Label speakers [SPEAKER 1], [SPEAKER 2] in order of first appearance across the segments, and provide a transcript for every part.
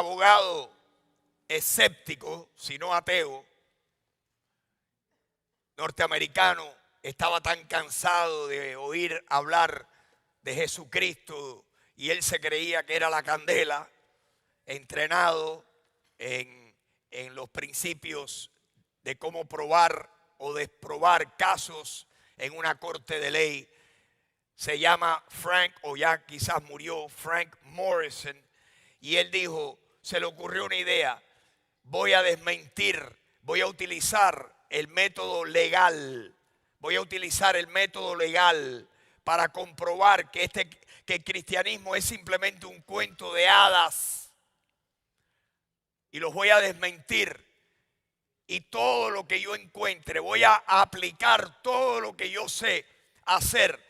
[SPEAKER 1] abogado escéptico, si no ateo, norteamericano, estaba tan cansado de oír hablar de Jesucristo y él se creía que era la candela, entrenado en los principios de cómo probar o desprobar casos en una corte de ley. Se llama Frank, o ya quizás murió, Frank Morrison, y él dijo, se le ocurrió una idea: voy a desmentir, voy a utilizar el método legal, para comprobar que el cristianismo es simplemente un cuento de hadas, y los voy a desmentir, y todo lo que yo encuentre, voy a aplicar todo lo que yo sé hacer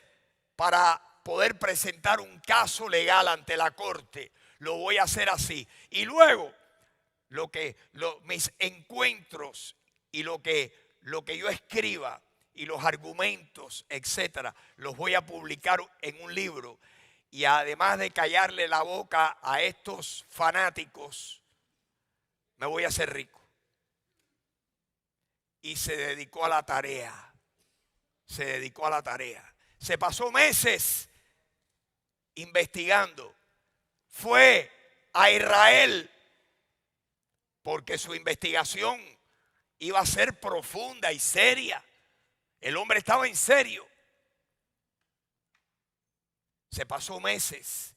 [SPEAKER 1] para poder presentar un caso legal ante la corte. Lo voy a hacer así, y luego mis encuentros y lo que yo escriba y los argumentos, etcétera, los voy a publicar en un libro. Y además de callarle la boca a estos fanáticos, me voy a hacer rico. Y se dedicó a la tarea. Se pasó meses investigando. Fue a Israel porque su investigación iba a ser profunda y seria. El hombre estaba en serio. Se pasó meses.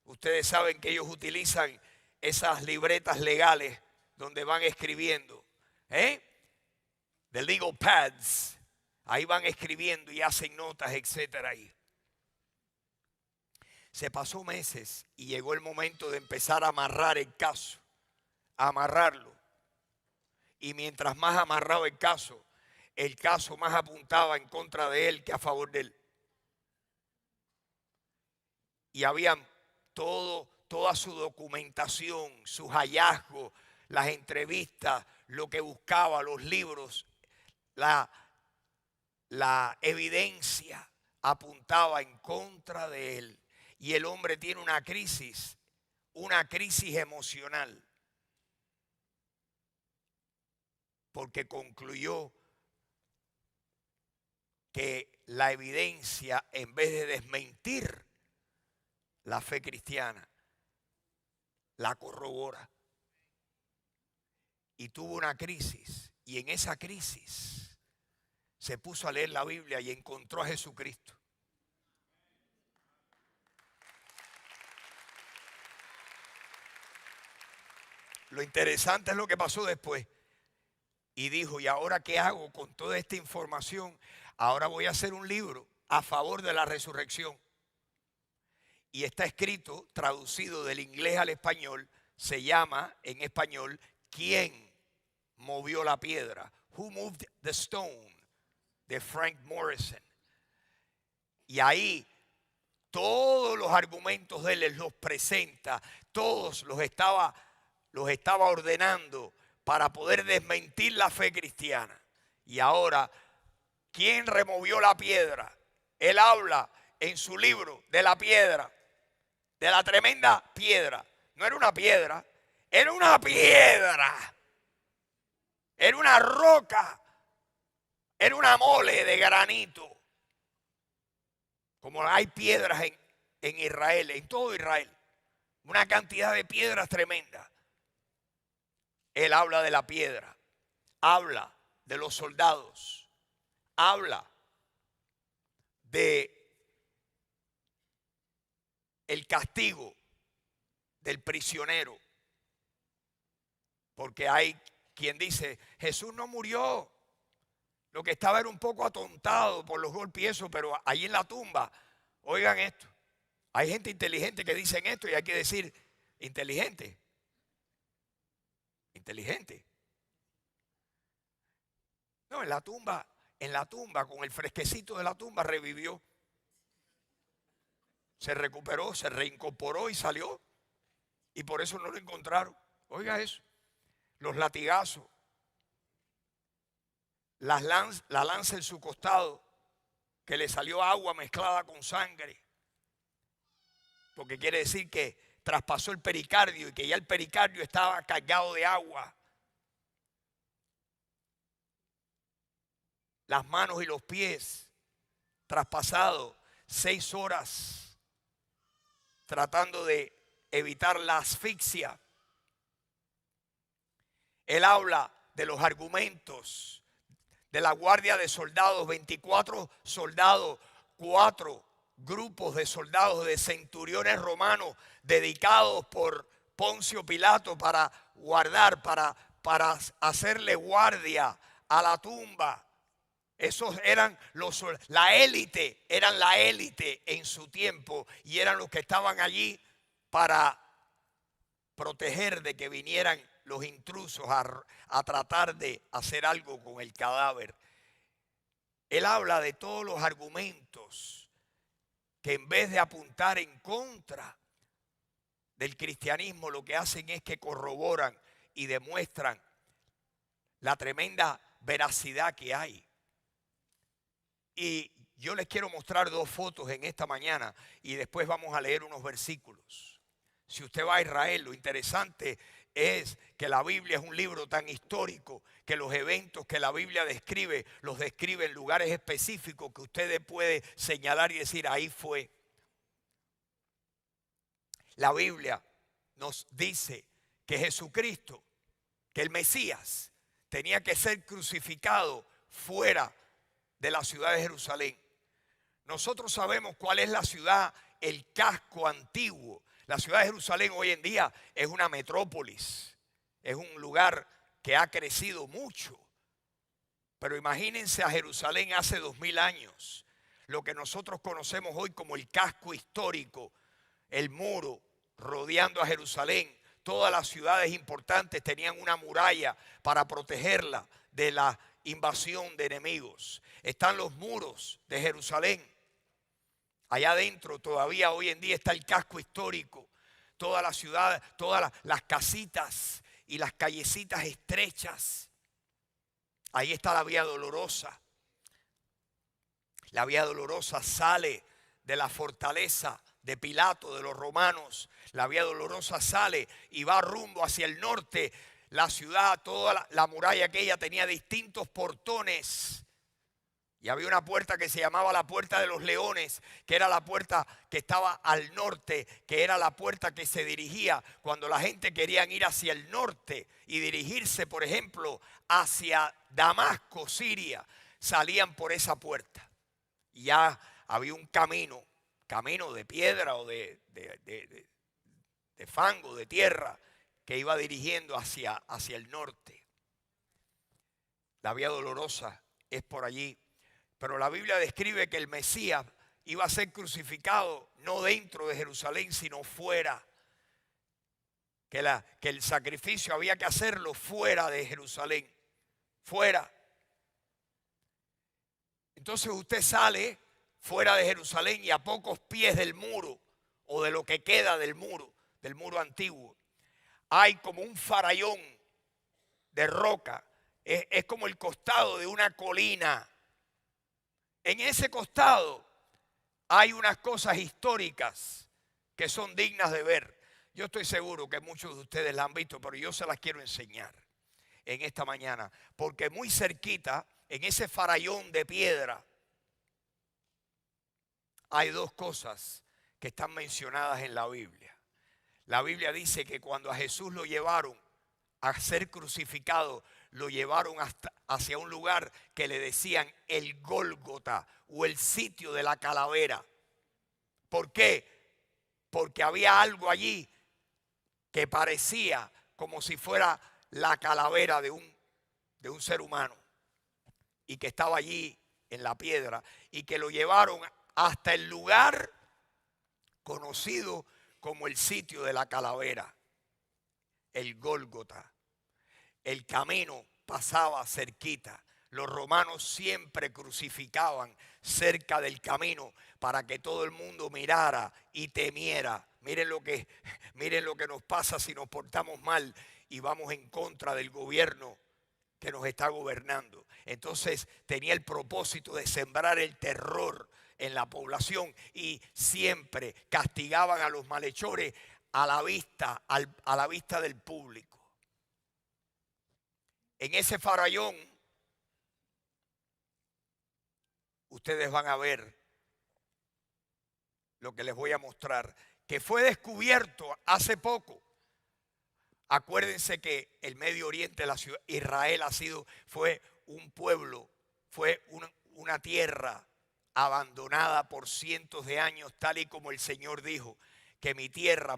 [SPEAKER 1] Ustedes saben que ellos utilizan esas libretas legales donde van escribiendo, the legal pads. Ahí van escribiendo y hacen notas, etcétera. Ahí. Se pasó meses y llegó el momento de empezar a amarrar el caso, a amarrarlo. Y mientras más amarraba el caso más apuntaba en contra de él que a favor de él. Y habían toda su documentación, sus hallazgos, las entrevistas, lo que buscaba, los libros, la evidencia apuntaba en contra de él. Y el hombre tiene una crisis emocional, porque concluyó que la evidencia, en vez de desmentir la fe cristiana, la corrobora. Y tuvo una crisis, y en esa crisis se puso a leer la Biblia y encontró a Jesucristo. Lo interesante es lo que pasó después. Y dijo, ¿y ahora qué hago con toda esta información? Ahora voy a hacer un libro a favor de la resurrección. Y está escrito, traducido del inglés al español, se llama en español, ¿quién movió la piedra? Who moved the stone? De Frank Morrison. Y ahí todos los argumentos de él los presenta, todos los estaba ordenando para poder desmentir la fe cristiana. Y ahora, ¿quién removió la piedra? Él habla en su libro de la piedra, de la tremenda piedra. No era una piedra, era una piedra. Era una roca. Era una mole de granito. Como hay piedras en Israel, en todo Israel. Una cantidad de piedras tremenda. Él habla de la piedra. Habla de los soldados. Habla de el castigo del prisionero. Porque hay quien dice, Jesús no murió. Lo que estaba era un poco atontado por los golpes y eso, pero ahí en la tumba, oigan esto. Hay gente inteligente que dicen esto y hay que decir, inteligente. No, en la tumba, con el fresquecito de la tumba revivió. Se recuperó, se reincorporó y salió. Y por eso no lo encontraron. Oiga eso. Los latigazos. La lanza en su costado, que le salió agua mezclada con sangre. Porque quiere decir que traspasó el pericardio y que ya el pericardio estaba cargado de agua. Las manos y los pies traspasados, 6 horas tratando de evitar la asfixia. Él habla de los argumentos de la guardia de soldados, 24 soldados, 4 grupos de soldados, de centuriones romanos dedicados por Poncio Pilato para guardar, para hacerle guardia a la tumba. Esos eran la élite en su tiempo y eran los que estaban allí para proteger de que vinieran los intrusos a tratar de hacer algo con el cadáver. Él habla de todos los argumentos que en vez de apuntar en contra del cristianismo, lo que hacen es que corroboran y demuestran la tremenda veracidad que hay. Y yo les quiero mostrar 2 fotos en esta mañana y después vamos a leer unos versículos. Si usted va a Israel, lo interesante es que la Biblia es un libro tan histórico que los eventos que la Biblia describe, los describe en lugares específicos que usted puede señalar y decir, ahí fue. La Biblia nos dice que Jesucristo, que el Mesías, tenía que ser crucificado fuera de la ciudad de Jerusalén. Nosotros sabemos cuál es la ciudad, el casco antiguo. La ciudad de Jerusalén hoy en día es una metrópolis, es un lugar que ha crecido mucho. Pero imagínense a Jerusalén hace 2000 años, lo que nosotros conocemos hoy como el casco histórico, el muro rodeando a Jerusalén. Todas las ciudades importantes tenían una muralla para protegerla de la invasión de enemigos. Están los muros de Jerusalén. Allá adentro todavía hoy en día está el casco histórico. Toda la ciudad, todas las casitas y las callecitas estrechas. Ahí está la Vía Dolorosa. La Vía Dolorosa sale de la fortaleza de Pilato, de los romanos. La Vía Dolorosa sale y va rumbo hacia el norte. La ciudad, toda la muralla aquella tenía distintos portones. Y había una puerta que se llamaba la Puerta de los Leones, que era la puerta que estaba al norte, que era la puerta que se dirigía cuando la gente quería ir hacia el norte y dirigirse, por ejemplo, hacia Damasco, Siria. Salían por esa puerta. Y ya había un camino de piedra o de fango, de tierra, que iba dirigiendo hacia el norte. La Vía Dolorosa es por allí. Pero la Biblia describe que el Mesías iba a ser crucificado no dentro de Jerusalén, sino fuera. Que el sacrificio había que hacerlo fuera de Jerusalén. Fuera. Entonces usted sale fuera de Jerusalén y a pocos pies del muro, o de lo que queda del muro antiguo, hay como un farallón de roca. Es como el costado de una colina. En ese costado hay unas cosas históricas que son dignas de ver. Yo estoy seguro que muchos de ustedes la han visto, pero yo se las quiero enseñar en esta mañana. Porque muy cerquita, en ese farallón de piedra, hay 2 cosas que están mencionadas en la Biblia. La Biblia dice que cuando a Jesús lo llevaron a ser crucificado, lo llevaron hacia un lugar que le decían el Gólgota o el sitio de la calavera. ¿Por qué? Porque había algo allí que parecía como si fuera la calavera de un ser humano y que estaba allí en la piedra y que lo llevaron hasta el lugar conocido como el sitio de la calavera, el Gólgota. El camino pasaba cerquita. Los romanos siempre crucificaban cerca del camino para que todo el mundo mirara y temiera. Miren lo que nos pasa si nos portamos mal y vamos en contra del gobierno que nos está gobernando. Entonces tenía el propósito de sembrar el terror en la población y siempre castigaban a los malhechores a la vista, a la vista del público. En ese farallón, ustedes van a ver lo que les voy a mostrar, que fue descubierto hace poco. Acuérdense que el Medio Oriente, la ciudad, Israel fue un pueblo, fue una tierra abandonada por cientos de años, tal y como el Señor dijo, que mi tierra,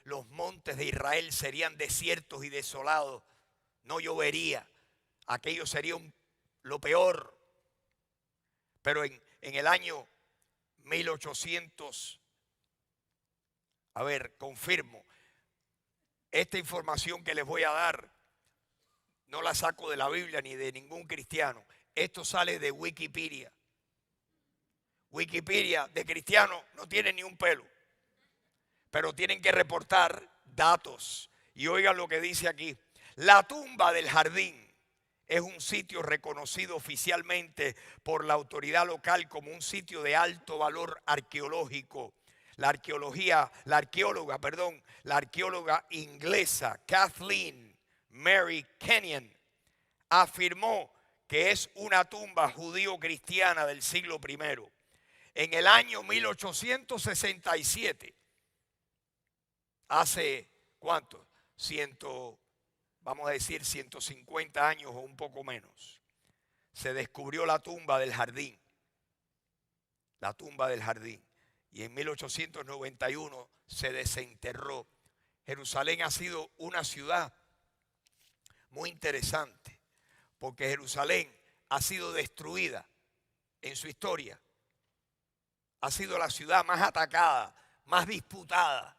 [SPEAKER 1] los montes de Israel serían desiertos y desolados, no llovería, aquello sería lo peor. Pero en el año 1800, confirmo, esta información que les voy a dar no la saco de la Biblia ni de ningún cristiano. Esto sale de Wikipedia. Wikipedia de cristiano no tiene ni un pelo, pero tienen que reportar datos. Y oigan lo que dice aquí. La tumba del jardín es un sitio reconocido oficialmente por la autoridad local como un sitio de alto valor arqueológico. La arqueóloga inglesa Kathleen Mary Kenyon afirmó que es una tumba judío-cristiana del siglo I. En el año 1867, hace ¿cuánto? Vamos a decir 150 años o un poco menos, se descubrió la tumba del jardín. La tumba del jardín. Y en 1891 se desenterró. Jerusalén ha sido una ciudad muy interesante, porque Jerusalén ha sido destruida en su historia. Ha sido la ciudad más atacada, más disputada.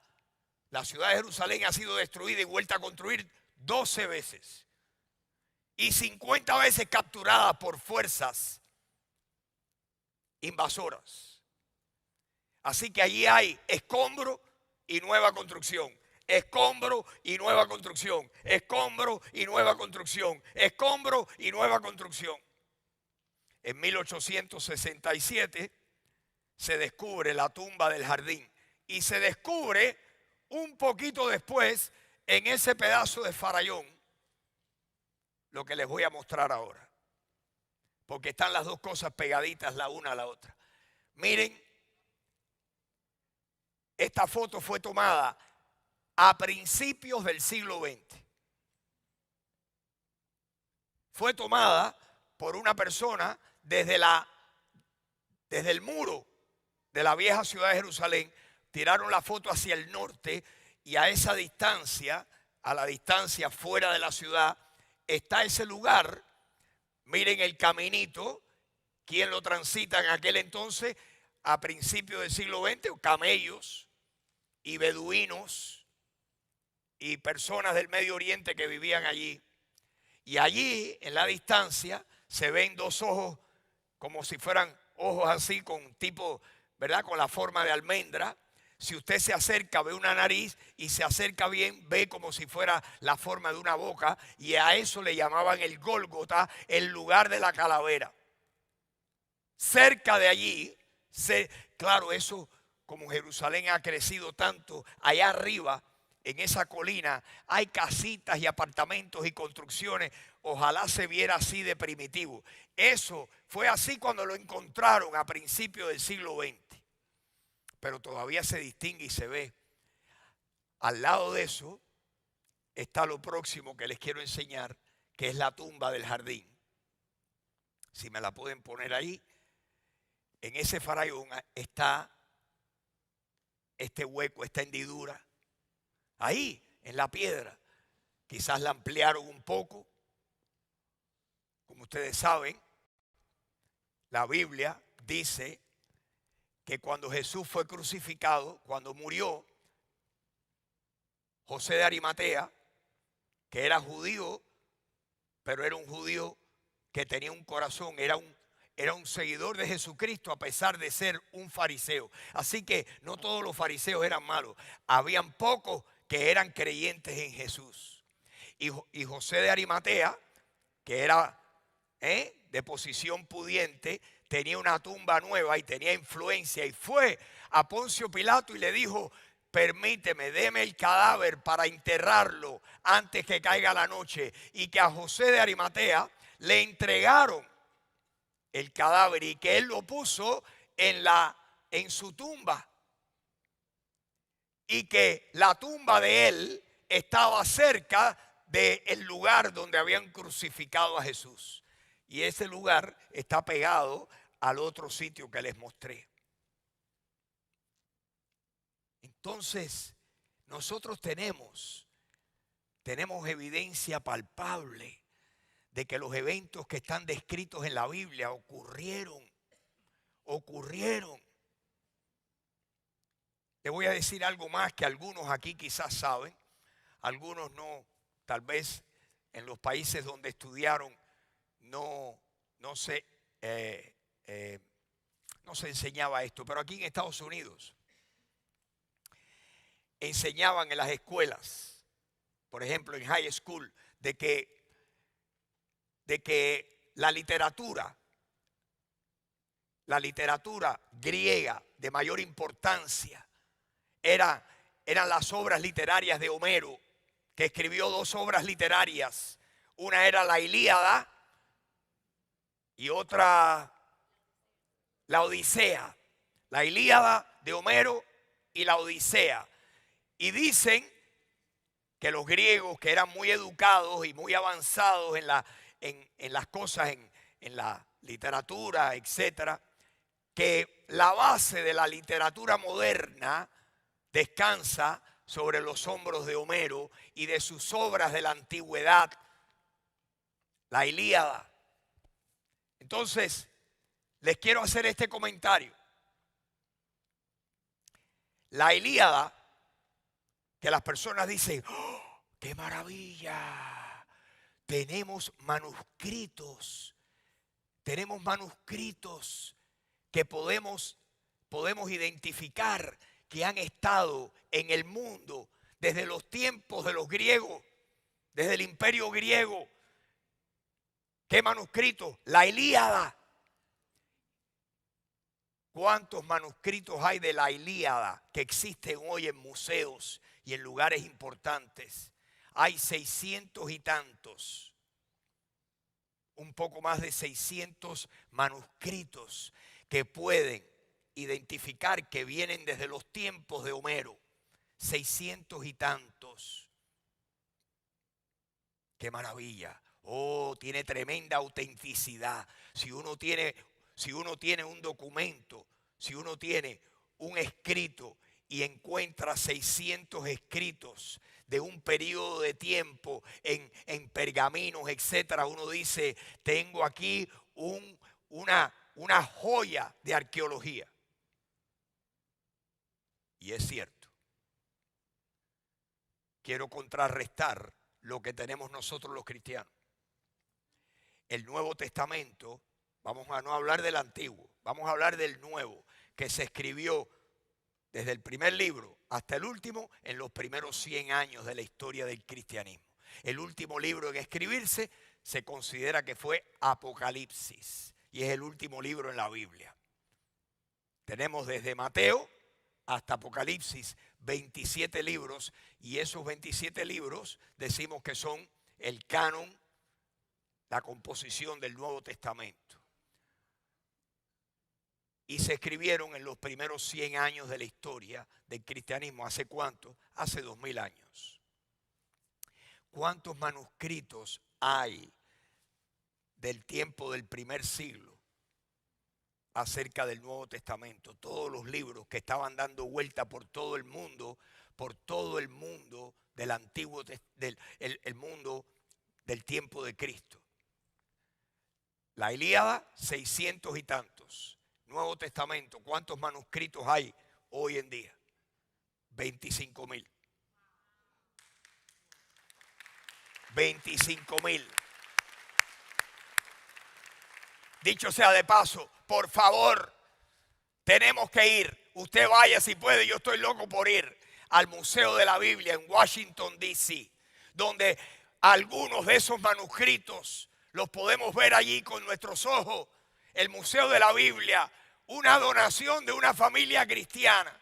[SPEAKER 1] La ciudad de Jerusalén ha sido destruida y vuelta a construir 12 veces. Y 50 veces capturada por fuerzas invasoras. Así que allí hay escombro y nueva construcción. Escombro y nueva construcción. Escombro y nueva construcción. Escombro y nueva construcción. En 1867 se descubre la tumba del jardín. Y se descubre un poquito después, en ese pedazo de farallón, lo que les voy a mostrar ahora. Porque están las dos cosas pegaditas la una a la otra. Miren, esta foto fue tomada a principios del siglo XX. Fue tomada por una persona desde el muro de la vieja ciudad de Jerusalén. Tiraron la foto hacia el norte y a esa distancia, a la distancia fuera de la ciudad, está ese lugar. Miren el caminito. ¿Quién lo transita en aquel entonces? A principios del siglo XX, camellos y beduinos y personas del Medio Oriente que vivían allí. Y allí, en la distancia, se ven dos ojos como si fueran ojos así con tipo, ¿verdad? Con la forma de almendra. Si usted se acerca, ve una nariz y se acerca bien, ve como si fuera la forma de una boca. Y a eso le llamaban el Gólgota, el lugar de la calavera. Cerca de allí, claro, eso, como Jerusalén ha crecido tanto, allá arriba, en esa colina, hay casitas y apartamentos y construcciones. Ojalá se viera así de primitivo. Eso fue así cuando lo encontraron a principios del siglo XX. Pero todavía se distingue y se ve. Al lado de eso está lo próximo que les quiero enseñar, que es la tumba del jardín. Si me la pueden poner ahí. En ese farallón está este hueco, esta hendidura. Ahí, en la piedra. Quizás la ampliaron un poco. Como ustedes saben, la Biblia dice que cuando Jesús fue crucificado, cuando murió, José de Arimatea, que era judío, pero era un judío que tenía un corazón, era un seguidor de Jesucristo a pesar de ser un fariseo. Así que no todos los fariseos eran malos. Habían pocos que eran creyentes en Jesús. Y José de Arimatea, que era de posición pudiente, tenía una tumba nueva y tenía influencia. Y fue a Poncio Pilato y le dijo: permíteme, deme el cadáver para enterrarlo antes que caiga la noche. Y que a José de Arimatea le entregaron el cadáver y que él lo puso en su tumba. Y que la tumba de él estaba cerca del lugar donde habían crucificado a Jesús. Y ese lugar está pegado al otro sitio que les mostré. Entonces, nosotros tenemos evidencia palpable de que los eventos que están descritos en la Biblia ocurrieron. Le voy a decir algo más que algunos aquí quizás saben, algunos no, tal vez en los países donde estudiaron no se enseñaba esto, pero aquí en Estados Unidos enseñaban en las escuelas, por ejemplo en high school, de que la literatura griega de mayor importancia eran las obras literarias de Homero, que escribió 2 obras literarias. Una era la Ilíada y otra la Odisea. La Ilíada de Homero y la Odisea. Y dicen que los griegos, que eran muy educados y muy avanzados en las cosas, en la literatura, etcétera, que la base de la literatura moderna descansa sobre los hombros de Homero y de sus obras de la antigüedad, la Ilíada. Entonces, les quiero hacer este comentario. La Ilíada, que las personas dicen, ¡oh, qué maravilla! Tenemos manuscritos que podemos identificar que han estado en el mundo desde los tiempos de los griegos, desde el imperio griego. ¿Qué manuscritos? La Ilíada. ¿Cuántos manuscritos hay de la Ilíada que existen hoy en museos y en lugares importantes? Hay 600 y tantos. Un poco más de 600 manuscritos que pueden identificar que vienen desde los tiempos de Homero. 600 y tantos. ¡Qué maravilla! Oh, tiene tremenda autenticidad. Si uno tiene un documento, si uno tiene un escrito y encuentra 600 escritos de un periodo de tiempo en pergaminos, etcétera, uno dice, tengo aquí una joya de arqueología. Y es cierto. Quiero contrarrestar lo que tenemos nosotros los cristianos. El Nuevo Testamento, vamos a no hablar del Antiguo, vamos a hablar del Nuevo, que se escribió desde el primer libro hasta el último en los primeros 100 años de la historia del cristianismo. El último libro en escribirse se considera que fue Apocalipsis y es el último libro en la Biblia. Tenemos desde Mateo hasta Apocalipsis 27 libros y esos 27 libros decimos que son el canon, la composición del Nuevo Testamento. Y se escribieron en los primeros 100 años de la historia del cristianismo. ¿Hace cuánto? Hace 2000 años. ¿Cuántos manuscritos hay del tiempo del primer siglo acerca del Nuevo Testamento? Todos los libros que estaban dando vuelta por todo el mundo del antiguo, el mundo del tiempo de Cristo. La Ilíada, 600 y tantos. Nuevo Testamento, ¿cuántos manuscritos hay hoy en día? 25,000. 25,000. Dicho sea de paso, por favor, tenemos que ir. Usted vaya si puede, yo estoy loco por ir al Museo de la Biblia en Washington, D.C., donde algunos de esos manuscritos los podemos ver allí con nuestros ojos. El Museo de la Biblia, una donación de una familia cristiana.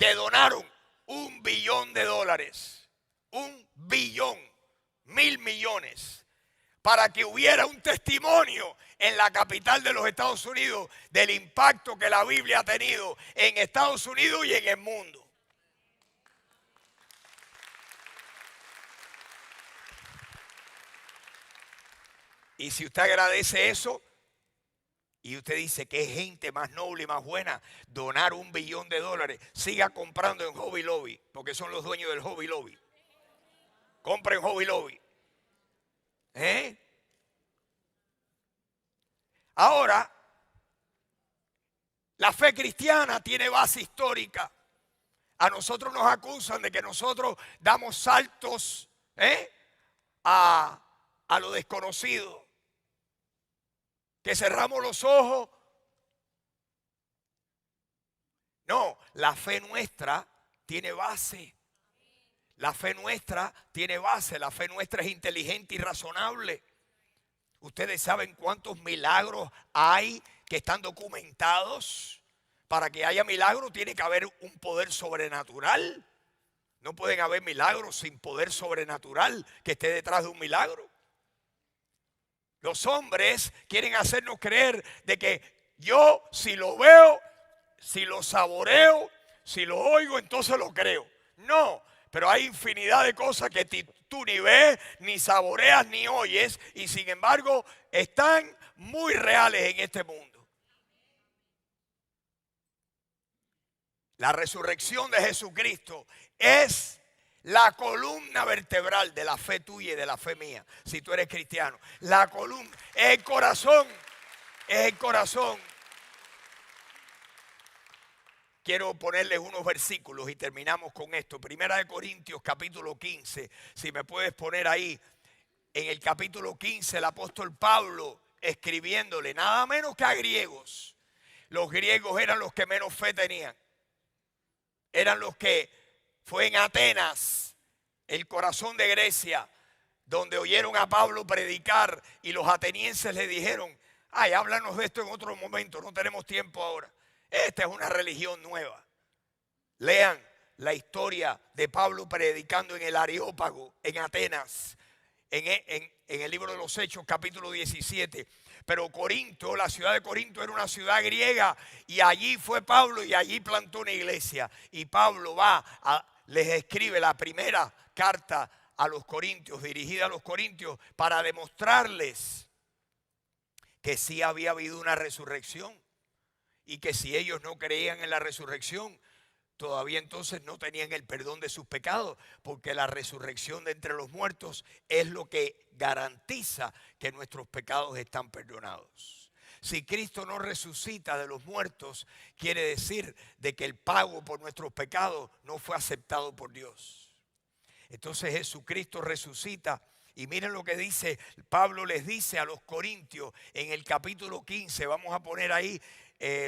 [SPEAKER 1] que donaron $1 billón. $1 billón, 1.000 millones. Para que hubiera un testimonio en la capital de los Estados Unidos del impacto que la Biblia ha tenido en Estados Unidos y en el mundo. Y si usted agradece eso, y usted dice que es gente más noble y más buena, donar $1 billón, siga comprando en Hobby Lobby, porque son los dueños del Hobby Lobby. Compre en Hobby Lobby. Ahora, la fe cristiana tiene base histórica. A nosotros nos acusan de que nosotros damos saltos a lo desconocido, que cerramos los ojos. No, la fe nuestra tiene base. La fe nuestra tiene base, la fe nuestra es inteligente y razonable. Ustedes saben cuántos milagros hay que están documentados. Para que haya milagros tiene que haber un poder sobrenatural. No pueden haber milagros sin poder sobrenatural que esté detrás de un milagro. Los hombres quieren hacernos creer de que yo si lo veo, si lo saboreo, si lo oigo, entonces lo creo. No. Pero hay infinidad de cosas que tú ni ves, ni saboreas, ni oyes, y sin embargo están muy reales en este mundo. La resurrección de Jesucristo es la columna vertebral de la fe tuya y de la fe mía, si tú eres cristiano. La columna, es el corazón, es el corazón. Quiero ponerles unos versículos y terminamos con esto. Primera de Corintios, capítulo 15. Si me puedes poner ahí. En el capítulo 15, el apóstol Pablo escribiéndole, nada menos que a griegos. Los griegos eran los que menos fe tenían. Eran los que fue en Atenas, el corazón de Grecia, donde oyeron a Pablo predicar y los atenienses le dijeron, ay, háblanos de esto en otro momento, no tenemos tiempo ahora. Esta es una religión nueva. Lean la historia de Pablo predicando en el Areópago, en Atenas, en el libro de los Hechos, capítulo 17. Pero Corinto, la ciudad de Corinto era una ciudad griega y allí fue Pablo y allí plantó una iglesia. Y Pablo les escribe la primera carta a los corintios, dirigida a los corintios, para demostrarles que sí había habido una resurrección. Y que si ellos no creían en la resurrección, todavía entonces no tenían el perdón de sus pecados, porque la resurrección de entre los muertos es lo que garantiza que nuestros pecados están perdonados. Si Cristo no resucita de los muertos, quiere decir de que el pago por nuestros pecados no fue aceptado por Dios. Entonces Jesucristo resucita. Y miren lo que dice, Pablo les dice a los corintios en el capítulo 15, vamos a poner ahí,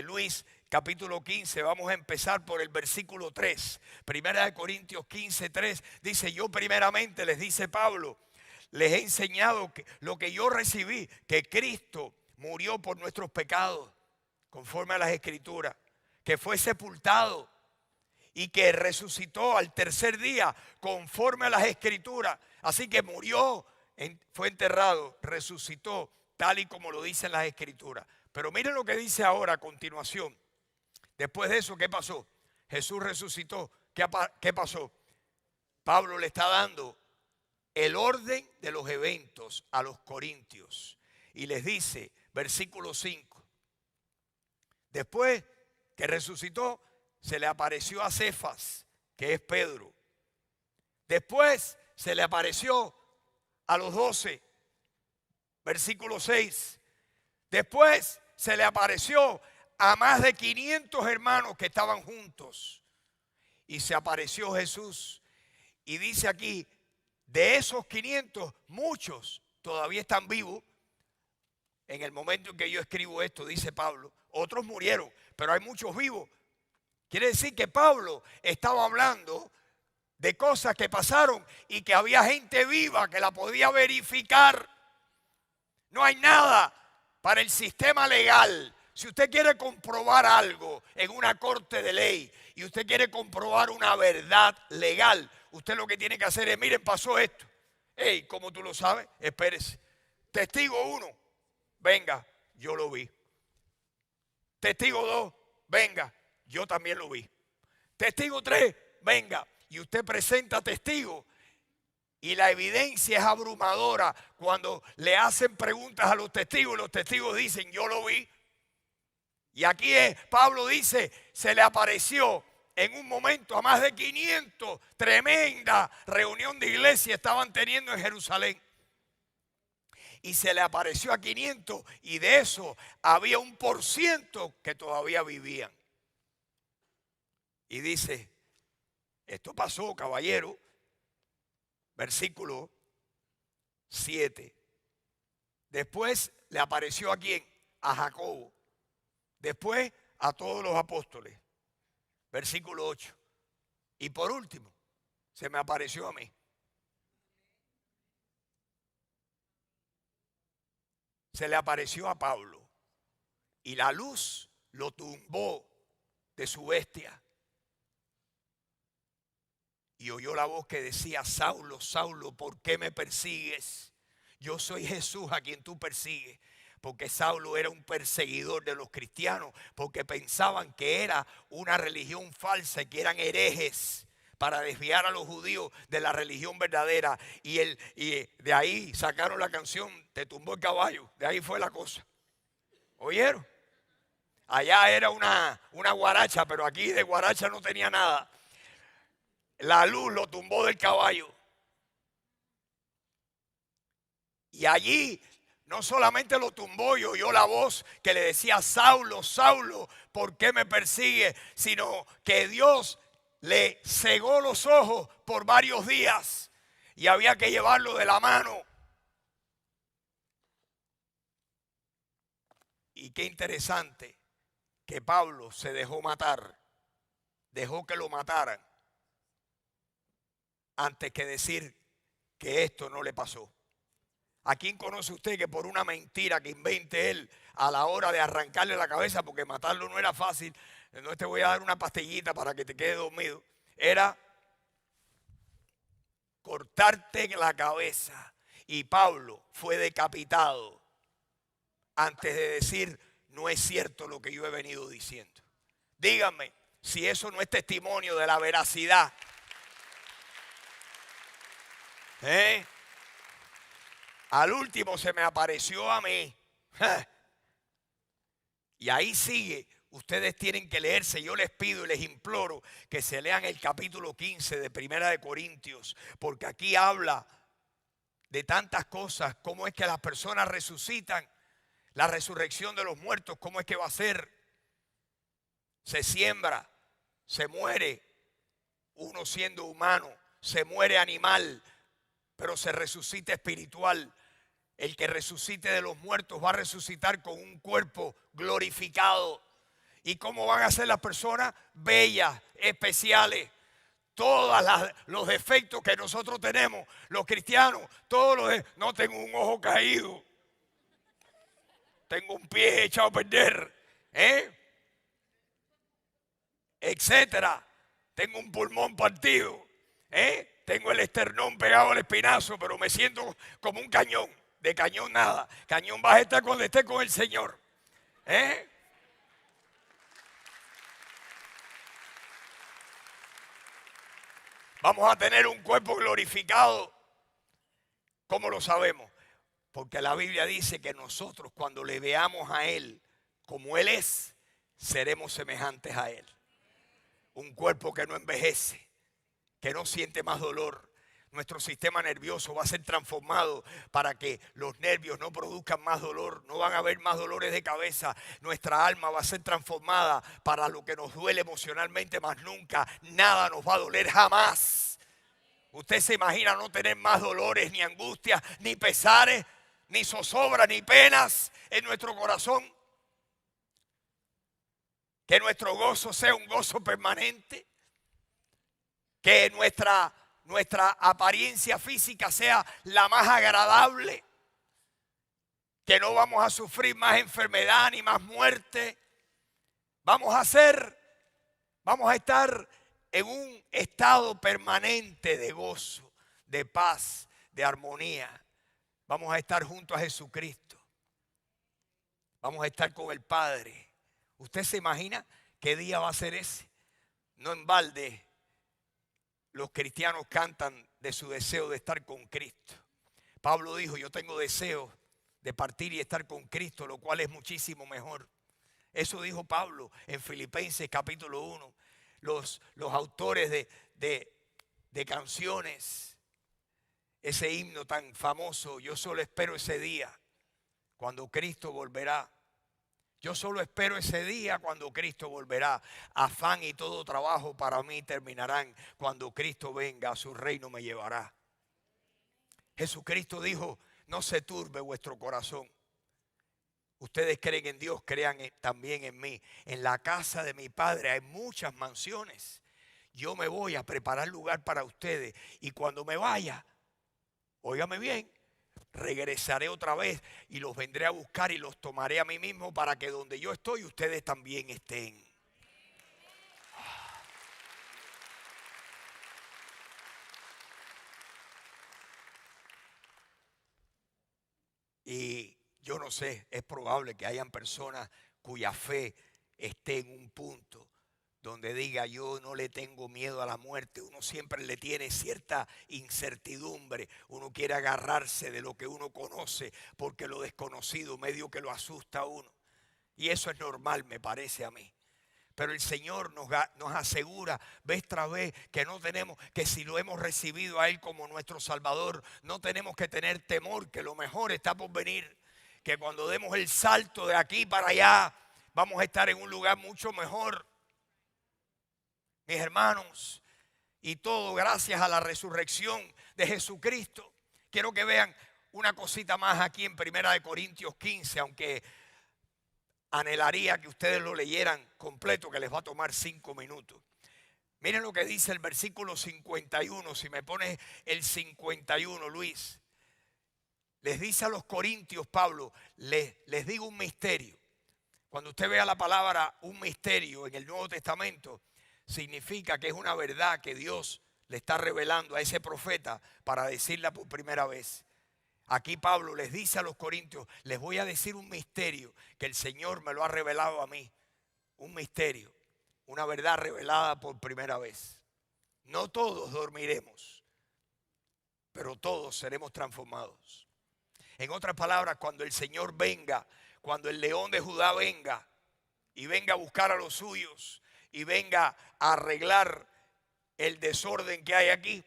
[SPEAKER 1] Luis, capítulo 15, vamos a empezar por el versículo 3. Primera de Corintios 15, 3, dice, yo primeramente, les dice Pablo, les he enseñado lo que yo recibí, que Cristo murió por nuestros pecados, conforme a las Escrituras, que fue sepultado y que resucitó al tercer día, conforme a las Escrituras. Así que murió, fue enterrado, resucitó, tal y como lo dicen las Escrituras. Pero miren lo que dice ahora a continuación. Después de eso, ¿qué pasó? Jesús resucitó. ¿Qué pasó? Pablo le está dando el orden de los eventos a los corintios. Y les dice, versículo 5. Después que resucitó, se le apareció a Cefas, que es Pedro. Después se le apareció a los 12. Versículo 6. Después se le apareció a más de 500 hermanos que estaban juntos. Y se apareció Jesús. Y dice aquí, de esos 500, muchos todavía están vivos. En el momento en que yo escribo esto, dice Pablo, otros murieron, pero hay muchos vivos. Quiere decir que Pablo estaba hablando de cosas que pasaron y que había gente viva que la podía verificar. No hay nada para el sistema legal. Si usted quiere comprobar algo en una corte de ley y usted quiere comprobar una verdad legal, usted lo que tiene que hacer es, miren, pasó esto. Hey, ¿cómo tú lo sabes? Espérese. Testigo 1, venga, yo lo vi. Testigo 2, venga, yo también lo vi. Testigo 3, venga, y usted presenta testigos. Y la evidencia es abrumadora cuando le hacen preguntas a los testigos dicen, yo lo vi. Y aquí Pablo dice, se le apareció en un momento a más de 500, tremenda reunión de iglesia estaban teniendo en Jerusalén. Y se le apareció a 500 y de eso había 1% que todavía vivían. Y dice, esto pasó, caballero, versículo 7. Después le apareció ¿a quién? A Jacobo. Después a todos los apóstoles. Versículo 8. Y por último, se me apareció a mí. Se le apareció a Pablo. Y la luz lo tumbó de su bestia. Y oyó la voz que decía, Saulo, Saulo, ¿por qué me persigues? Yo soy Jesús a quien tú persigues. Porque Saulo era un perseguidor de los cristianos, porque pensaban que era una religión falsa y que eran herejes para desviar a los judíos de la religión verdadera. Y de ahí sacaron la canción, te tumbó el caballo, de ahí fue la cosa. ¿Oyeron? Allá era una guaracha, pero aquí de guaracha no tenía nada. La luz lo tumbó del caballo. Y allí no solamente lo tumbó y oyó la voz que le decía, Saulo, Saulo, ¿por qué me persigue? Sino que Dios le cegó los ojos por varios días y había que llevarlo de la mano. Y qué interesante que Pablo se dejó matar, dejó que lo mataran antes que decir que esto no le pasó. ¿A quién conoce usted que por una mentira que invente él a la hora de arrancarle la cabeza, porque matarlo no era fácil, no te voy a dar una pastillita para que te quede dormido, era cortarte la cabeza? Y Pablo fue decapitado antes de decir, no es cierto lo que yo he venido diciendo. Díganme si eso no es testimonio de la veracidad. Al último se me apareció a mí. Y ahí sigue. Ustedes tienen que leerse. Yo les pido y les imploro que se lean el capítulo 15 de Primera de Corintios. Porque aquí habla de tantas cosas. Cómo es que las personas resucitan. La resurrección de los muertos. Cómo es que va a ser. Se siembra. Se muere. Uno siendo humano. Se muere animal. Pero se resucita espiritual. El que resucite de los muertos va a resucitar con un cuerpo glorificado. ¿Y cómo van a ser las personas? Bellas, especiales. Todos los defectos que nosotros tenemos, los cristianos, no tengo un ojo caído, tengo un pie echado a perder, etcétera. Tengo un pulmón partido, tengo el esternón pegado al espinazo, pero me siento como un cañón. De cañón nada. Cañón vas a estar cuando esté con el Señor. Vamos a tener un cuerpo glorificado. ¿Cómo lo sabemos? Porque la Biblia dice que nosotros cuando le veamos a Él como Él es, seremos semejantes a Él. Un cuerpo que no envejece, que no siente más dolor. Nuestro sistema nervioso va a ser transformado para que los nervios no produzcan más dolor. No van a haber más dolores de cabeza. Nuestra alma va a ser transformada para lo que nos duele emocionalmente, más nunca. Nada nos va a doler jamás. Usted se imagina no tener más dolores, ni angustias, ni pesares, ni zozobras, ni penas en nuestro corazón. Que nuestro gozo sea un gozo permanente. Que nuestra apariencia física sea la más agradable, que no vamos a sufrir más enfermedad ni más muerte. Vamos a ser Vamos a estar en un estado permanente de gozo, de paz, de armonía. Vamos a estar junto a Jesucristo. Vamos a estar con el Padre. ¿Usted se imagina qué día va a ser ese? No en balde los cristianos cantan de su deseo de estar con Cristo. Pablo dijo, yo tengo deseo de partir y estar con Cristo, lo cual es muchísimo mejor. Eso dijo Pablo en Filipenses capítulo 1. Los autores de canciones, ese himno tan famoso, yo solo espero ese día cuando Cristo volverá. Yo solo espero ese día cuando Cristo volverá. Afán y todo trabajo para mí terminarán. Cuando Cristo venga, a su reino me llevará. Jesucristo dijo, no se turbe vuestro corazón. Ustedes creen en Dios, crean también en mí. En la casa de mi Padre hay muchas mansiones. Yo me voy a preparar lugar para ustedes. Y cuando me vaya, óigame bien, regresaré otra vez y los vendré a buscar y los tomaré a mí mismo para que donde yo estoy, ustedes también estén. Y yo no sé, es probable que hayan personas cuya fe esté en un punto donde diga yo no le tengo miedo a la muerte. Uno siempre le tiene cierta incertidumbre. Uno quiere agarrarse de lo que uno conoce porque lo desconocido medio que lo asusta a uno. Y eso es normal, me parece a mí. Pero el Señor nos asegura vez tras vez que no tenemos, que si lo hemos recibido a Él como nuestro Salvador, no tenemos que tener temor, que lo mejor está por venir. Que cuando demos el salto de aquí para allá, vamos a estar en un lugar mucho mejor. Mis hermanos, y todo gracias a la resurrección de Jesucristo. Quiero que vean una cosita más aquí en 1 Corintios 15, aunque anhelaría que ustedes lo leyeran completo, que les va a tomar 5 minutos. Miren lo que dice el versículo 51, si me pones el 51, Luis. Les dice a los corintios, Pablo, les digo un misterio. Cuando usted vea la palabra un misterio en el Nuevo Testamento, significa que es una verdad que Dios le está revelando a ese profeta para decirla por primera vez. Aquí Pablo les dice a los corintios, les voy a decir un misterio que el Señor me lo ha revelado a mí. Un misterio, una verdad revelada por primera vez. No todos dormiremos, pero todos seremos transformados. En otras palabras, cuando el Señor venga, cuando el león de Judá venga y venga a buscar a los suyos y venga a arreglar el desorden que hay aquí,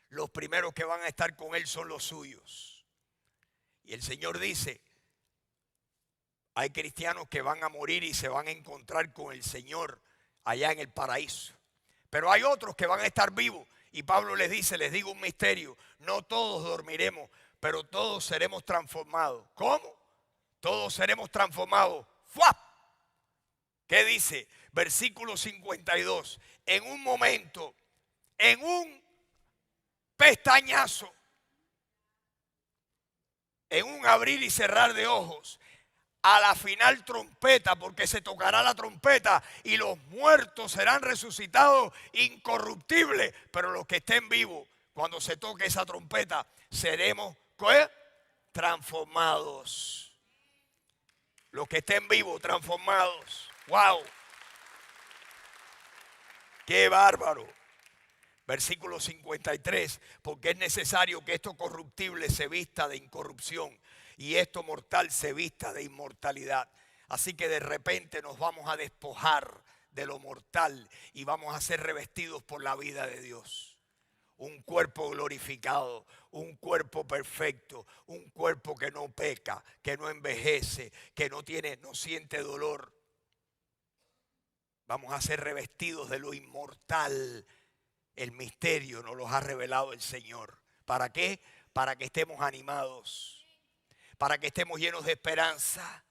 [SPEAKER 1] los primeros que van a estar con Él son los suyos. Y el Señor dice, hay cristianos que van a morir y se van a encontrar con el Señor allá en el paraíso. Pero hay otros que van a estar vivos. Y Pablo les dice, les digo un misterio, no todos dormiremos, pero todos seremos transformados. ¿Cómo? Todos seremos transformados. ¡Fuap! ¿Qué dice? Versículo 52. En un momento, en un pestañazo, en un abrir y cerrar de ojos, a la final trompeta, porque se tocará la trompeta y los muertos serán resucitados incorruptibles, pero los que estén vivos, cuando se toque esa trompeta, seremos transformados. Los que estén vivos, transformados. ¡Wow! ¡Qué bárbaro! Versículo 53, porque es necesario que esto corruptible se vista de incorrupción y esto mortal se vista de inmortalidad. Así que de repente nos vamos a despojar de lo mortal y vamos a ser revestidos por la vida de Dios. Un cuerpo glorificado, un cuerpo perfecto, un cuerpo que no peca, que no envejece, que no siente dolor. Vamos a ser revestidos de lo inmortal. El misterio nos lo ha revelado el Señor. ¿Para qué? Para que estemos animados, para que estemos llenos de esperanza,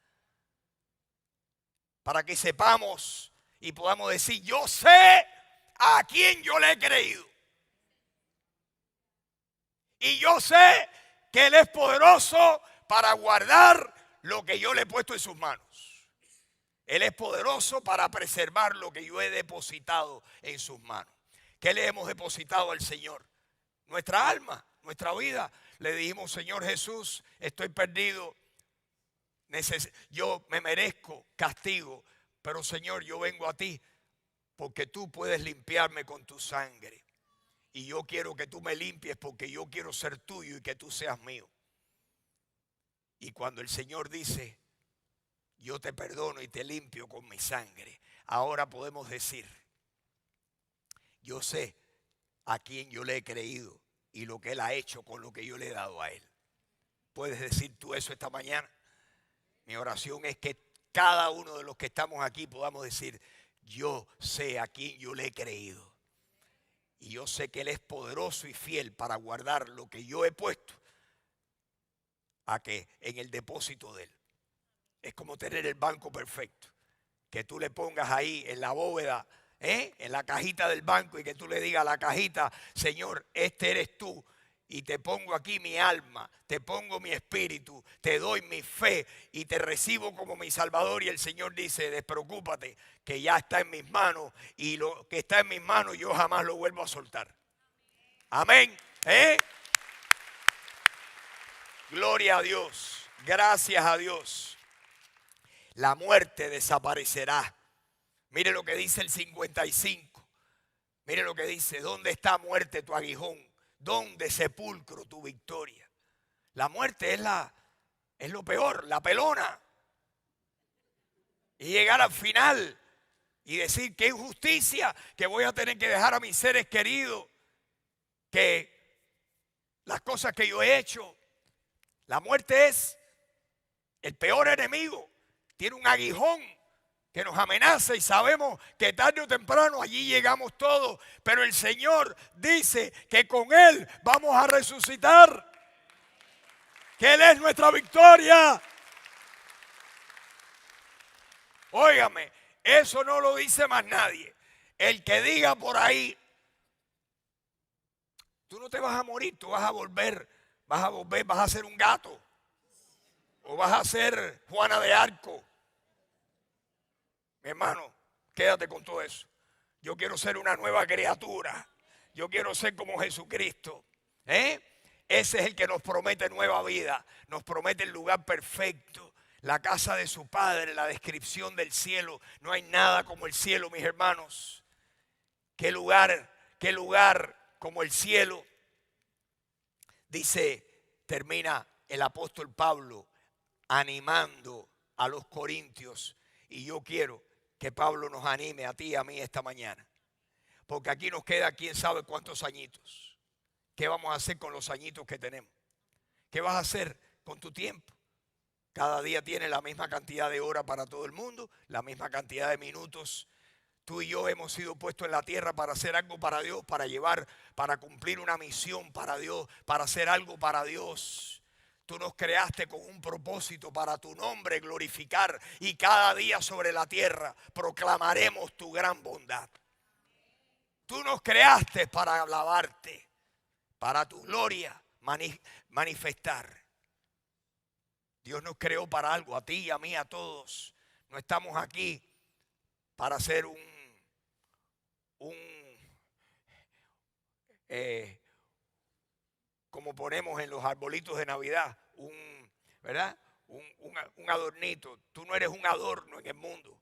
[SPEAKER 1] para que sepamos y podamos decir, yo sé a quién yo le he creído. Y yo sé que Él es poderoso para guardar lo que yo le he puesto en sus manos. Él es poderoso para preservar lo que yo he depositado en sus manos. ¿Qué le hemos depositado al Señor? Nuestra alma, nuestra vida. Le dijimos, Señor Jesús, estoy perdido. Yo me merezco castigo, pero Señor, yo vengo a ti porque tú puedes limpiarme con tu sangre. Y yo quiero que tú me limpies porque yo quiero ser tuyo y que tú seas mío. Y cuando el Señor dice, yo te perdono y te limpio con mi sangre, ahora podemos decir, yo sé a quién yo le he creído y lo que Él ha hecho con lo que yo le he dado a Él. ¿Puedes decir tú eso esta mañana? Mi oración es que cada uno de los que estamos aquí podamos decir, yo sé a quién yo le he creído. Y yo sé que Él es poderoso y fiel para guardar lo que yo he puesto en el depósito de Él. Es como tener el banco perfecto. Que tú le pongas ahí en la bóveda, en la cajita del banco, y que tú le digas a la cajita, Señor, este eres tú. Y te pongo aquí mi alma, te pongo mi espíritu, te doy mi fe y te recibo como mi Salvador. Y el Señor dice, despreocúpate, que ya está en mis manos y lo que está en mis manos yo jamás lo vuelvo a soltar. Amén. Gloria a Dios. Gracias a Dios. La muerte desaparecerá. Mire lo que dice el 55. Mire lo que dice. ¿Dónde está, muerte, tu aguijón? ¿Dónde, sepulcro, tu victoria? La muerte es lo peor, la pelona. Y llegar al final y decir qué injusticia, que voy a tener que dejar a mis seres queridos, que las cosas que yo he hecho. La muerte es el peor enemigo. Tiene un aguijón que nos amenaza y sabemos que tarde o temprano allí llegamos todos. Pero el Señor dice que con Él vamos a resucitar. Que Él es nuestra victoria. Óigame, eso no lo dice más nadie. El que diga por ahí, tú no te vas a morir, tú vas a volver, vas a ser un gato. O vas a ser Juana de Arco. Mi hermano, quédate con todo eso. Yo quiero ser una nueva criatura. Yo quiero ser como Jesucristo. Ese es el que nos promete nueva vida. Nos promete el lugar perfecto. La casa de su Padre, la descripción del cielo. No hay nada como el cielo, mis hermanos. ¿Qué lugar como el cielo? Termina el apóstol Pablo animando a los corintios. Y yo quiero que Pablo nos anime a ti y a mí esta mañana. Porque aquí nos queda quién sabe cuántos añitos. ¿Qué vamos a hacer con los añitos que tenemos? ¿Qué vas a hacer con tu tiempo? Cada día tiene la misma cantidad de horas para todo el mundo, la misma cantidad de minutos. Tú y yo hemos sido puestos en la tierra para hacer algo para Dios, para cumplir una misión para Dios, para hacer algo para Dios. Tú nos creaste con un propósito para tu nombre glorificar, y cada día sobre la tierra proclamaremos tu gran bondad. Tú nos creaste para alabarte, para tu gloria manifestar. Dios nos creó para algo, a ti y a mí, a todos. No estamos aquí para hacer como ponemos en los arbolitos de Navidad, ¿verdad? Un adornito. Tú no eres un adorno en el mundo.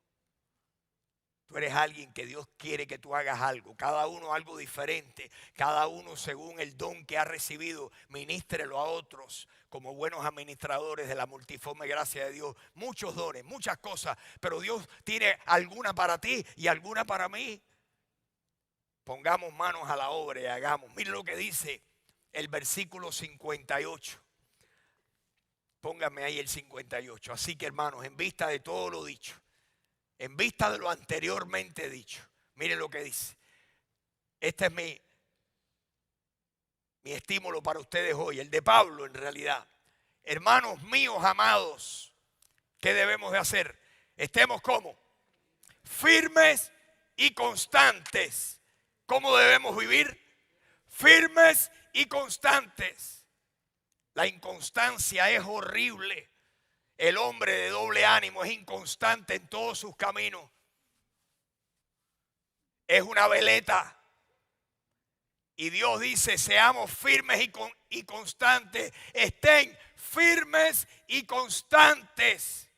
[SPEAKER 1] Tú eres alguien que Dios quiere que tú hagas algo. Cada uno algo diferente. Cada uno según el don que ha recibido, ministrelo a otros como buenos administradores de la multiforme gracia de Dios. Muchos dones, muchas cosas, pero Dios tiene alguna para ti y alguna para mí. Pongamos manos a la obra y hagamos. Mire lo que dice el versículo 58. Póngame ahí el 58. Así que, hermanos, en vista de todo lo dicho, en vista de lo anteriormente dicho, mire lo que dice. Este es mi estímulo para ustedes hoy, el de Pablo en realidad. Hermanos míos amados, ¿qué debemos de hacer? Estemos como firmes y constantes. ¿Cómo debemos vivir? Firmes y constantes. La inconstancia es horrible. El hombre de doble ánimo es inconstante en todos sus caminos. Es una veleta. Y Dios dice, seamos firmes y constantes. Estén firmes y constantes.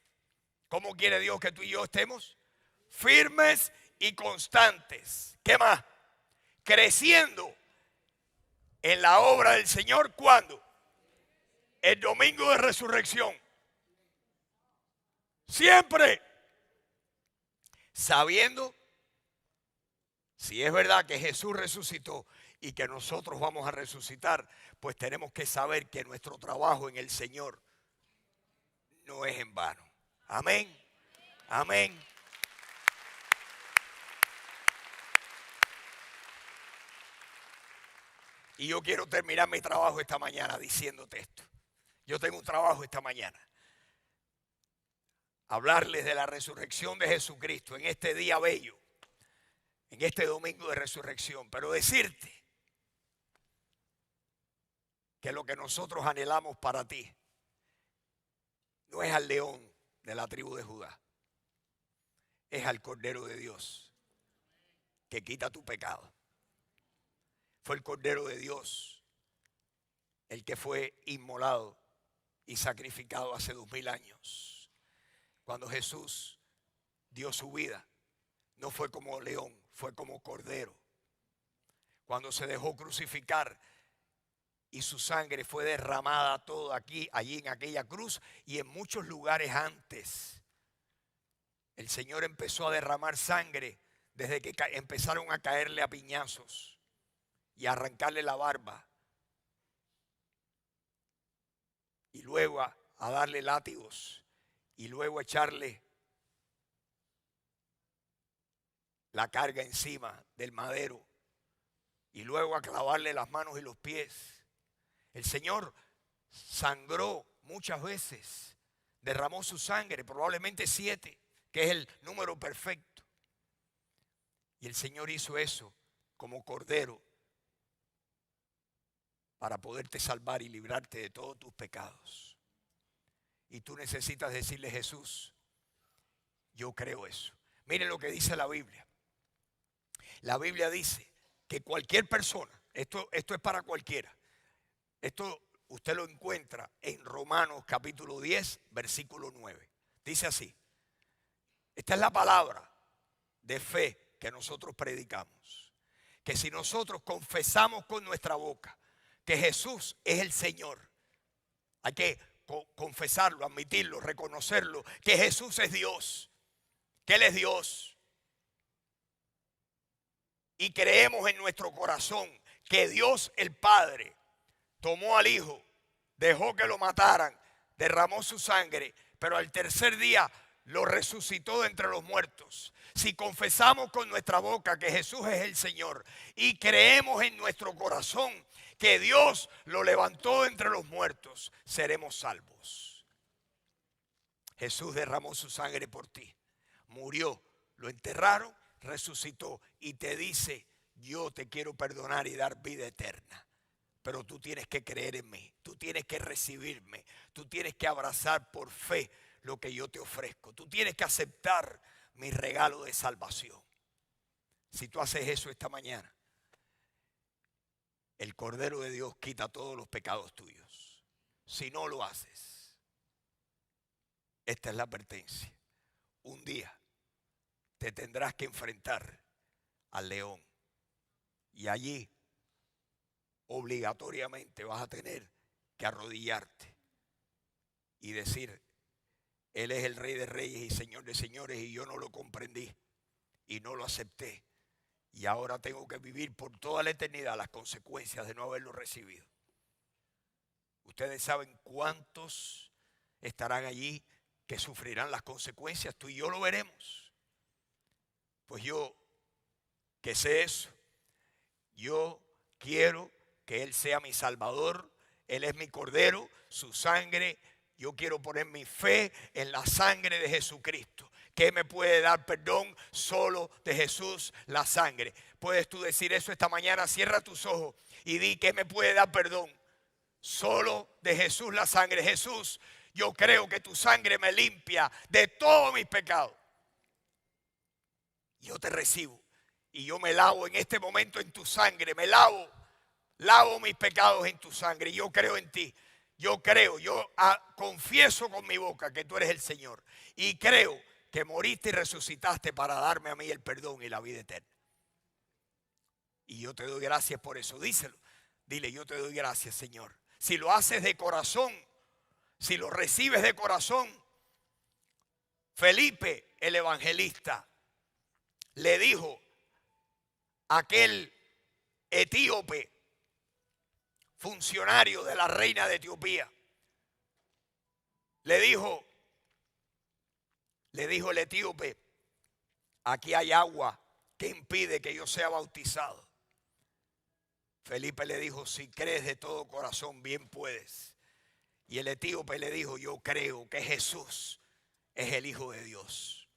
[SPEAKER 1] ¿Cómo quiere Dios que tú y yo estemos? Firmes y constantes. ¿Qué más? Creciendo en la obra del Señor. ¿Cuándo? El domingo de resurrección. Siempre. Sabiendo, si es verdad que Jesús resucitó y que nosotros vamos a resucitar, pues tenemos que saber que nuestro trabajo en el Señor no es en vano. Amén. Amén. Y yo quiero terminar mi trabajo esta mañana diciéndote esto. Yo tengo un trabajo esta mañana. Hablarles de la resurrección de Jesucristo en este día bello, en este domingo de resurrección. Pero decirte que lo que nosotros anhelamos para ti no es al león de la tribu de Judá, es al Cordero de Dios que quita tu pecado. Fue el Cordero de Dios el que fue inmolado y sacrificado hace 2000 años. Cuando Jesús dio su vida, no fue como león, fue como cordero. Cuando se dejó crucificar y su sangre fue derramada toda allí en aquella cruz y en muchos lugares antes. El Señor empezó a derramar sangre desde que empezaron a caerle a piñazos y a arrancarle la barba. Y luego a darle látigos y luego a echarle la carga encima del madero y luego a clavarle las manos y los pies. El Señor sangró muchas veces, derramó su sangre, probablemente 7, que es el número perfecto. Y el Señor hizo eso como cordero para poderte salvar y librarte de todos tus pecados. Y tú necesitas decirle, Jesús, yo creo eso. Miren lo que dice la Biblia. La Biblia dice que cualquier persona, esto es para cualquiera. Esto usted lo encuentra en Romanos capítulo 10, versículo 9. Dice así. Esta es la palabra de fe que nosotros predicamos. Que si nosotros confesamos con nuestra boca que Jesús es el Señor, hay que confesarlo, admitirlo, reconocerlo, que Jesús es Dios, que Él es Dios. Y creemos en nuestro corazón que Dios el Padre tomó al Hijo, dejó que lo mataran, derramó su sangre, pero al tercer día lo resucitó de entre los muertos. Si confesamos con nuestra boca que Jesús es el Señor y creemos en nuestro corazón que Dios lo levantó de entre los muertos, seremos salvos. Jesús derramó su sangre por ti, murió, lo enterraron, resucitó y te dice, yo te quiero perdonar y dar vida eterna. Pero tú tienes que creer en mí, tú tienes que recibirme, tú tienes que abrazar por fe lo que yo te ofrezco. Tú tienes que aceptar mi regalo de salvación. Si tú haces eso esta mañana, el Cordero de Dios quita todos los pecados tuyos. Si no lo haces, esta es la advertencia. Un día te tendrás que enfrentar al león y allí obligatoriamente vas a tener que arrodillarte y decir, Él es el Rey de Reyes y Señor de Señores y yo no lo comprendí y no lo acepté. Y ahora tengo que vivir por toda la eternidad las consecuencias de no haberlo recibido. Ustedes saben cuántos estarán allí que sufrirán las consecuencias. Tú y yo lo veremos. Pues yo, que sé eso, yo quiero que Él sea mi Salvador. Él es mi Cordero, su sangre. Yo quiero poner mi fe en la sangre de Jesucristo. ¿Qué me puede dar perdón? Solo de Jesús la sangre. ¿Puedes tú decir eso esta mañana? Cierra tus ojos y di, ¿qué me puede dar perdón? Solo de Jesús la sangre. Jesús, Yo creo que tu sangre me limpia de todos mis pecados. Yo te recibo y yo me lavo en este momento en tu sangre. Me lavo mis pecados en tu sangre. Yo creo en ti. Yo creo, confieso con mi boca que tú eres el Señor. Y creo que moriste y resucitaste para darme a mí el perdón y la vida eterna. Y yo te doy gracias por eso. Díselo. Dile, yo te doy gracias, Señor. Si lo haces de corazón, si lo recibes de corazón, Felipe el evangelista le dijo a aquel etíope, funcionario de la reina de Etiopía, le dijo el etíope, aquí hay agua que impide que yo sea bautizado. Felipe le dijo, si crees de todo corazón, bien puedes. Y el etíope le dijo, yo creo que Jesús es el Hijo de Dios.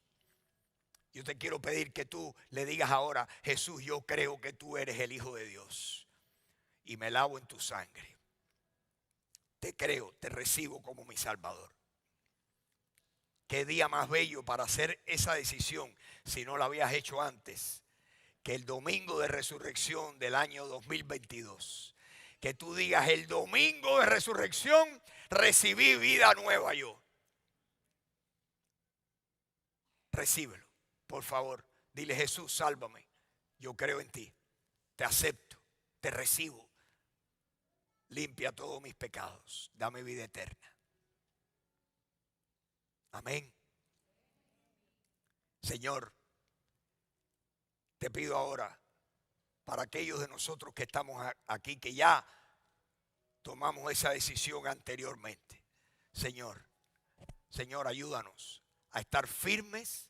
[SPEAKER 1] Yo te quiero pedir que tú le digas ahora, Jesús, yo creo que tú eres el Hijo de Dios. Y me lavo en tu sangre. Te creo, te recibo como mi Salvador. Qué día más bello para hacer esa decisión si no la habías hecho antes. Que el domingo de resurrección del año 2022. Que tú digas, el domingo de resurrección recibí vida nueva yo. Recíbelo, por favor. Dile, Jesús, sálvame. Yo creo en ti. Te acepto, te recibo. Limpia todos mis pecados. Dame vida eterna. Amén. Señor, te pido ahora, para aquellos de nosotros que estamos aquí, que ya tomamos esa decisión anteriormente. Señor, ayúdanos a estar firmes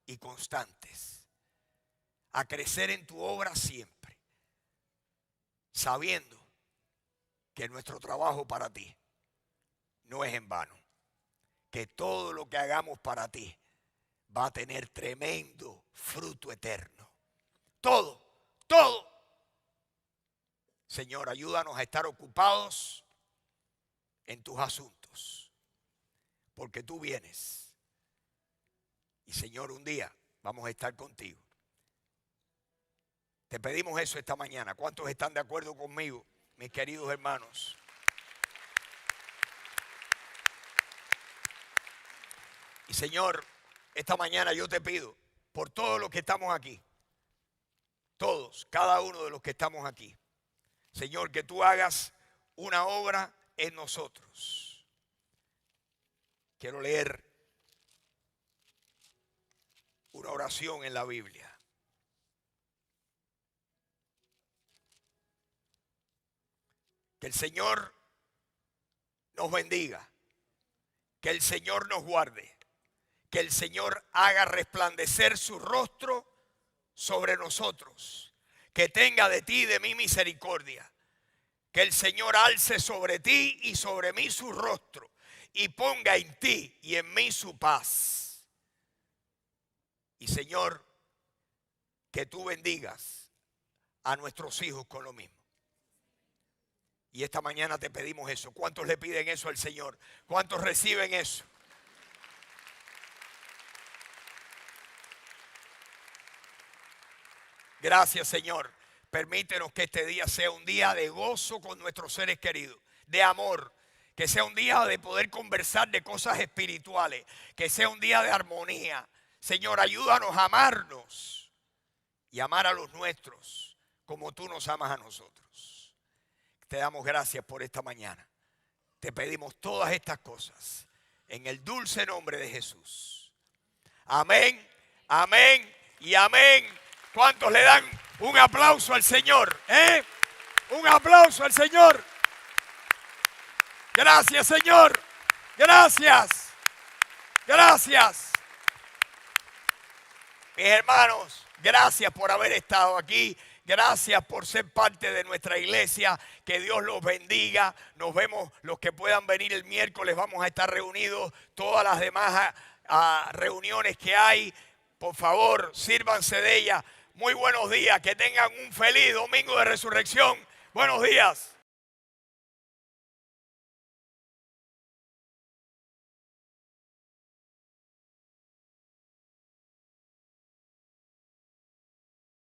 [SPEAKER 1] y constantes, a crecer en tu obra siempre, sabiendo que nuestro trabajo para ti no es en vano, que todo lo que hagamos para ti va a tener tremendo fruto eterno. Todo. Señor, ayúdanos a estar ocupados en tus asuntos, porque tú vienes. Y Señor, un día vamos a estar contigo. Te pedimos eso esta mañana. ¿Cuántos están de acuerdo conmigo, mis queridos hermanos? Y Señor, esta mañana yo te pido por todos los que estamos aquí, todos, cada uno de los que estamos aquí, Señor, que tú hagas una obra en nosotros. Quiero leer una oración en la Biblia. Que el Señor nos bendiga, que el Señor nos guarde, que el Señor haga resplandecer su rostro sobre nosotros, que tenga de ti y de mí misericordia, que el Señor alce sobre ti y sobre mí su rostro y ponga en ti y en mí su paz. Y Señor, que tú bendigas a nuestros hijos con lo mismo. Y esta mañana te pedimos eso. ¿Cuántos le piden eso al Señor? ¿Cuántos reciben eso? Gracias, Señor. Permítenos que este día sea un día de gozo con nuestros seres queridos, de amor. Que sea un día de poder conversar de cosas espirituales. Que sea un día de armonía. Señor, ayúdanos a amarnos y amar a los nuestros como tú nos amas a nosotros. Te damos gracias por esta mañana. Te pedimos todas estas cosas en el dulce nombre de Jesús. Amén, amén y amén. ¿Cuántos le dan un aplauso al Señor? Un aplauso al Señor. Gracias, Señor. Gracias. Gracias. Mis hermanos, gracias por haber estado aquí. Gracias por ser parte de nuestra iglesia. Que Dios los bendiga. Nos vemos los que puedan venir el miércoles. Vamos a estar reunidos. Todas las demás reuniones que hay, por favor, sírvanse de ellas. Muy buenos días. Que tengan un feliz domingo de resurrección. Buenos días.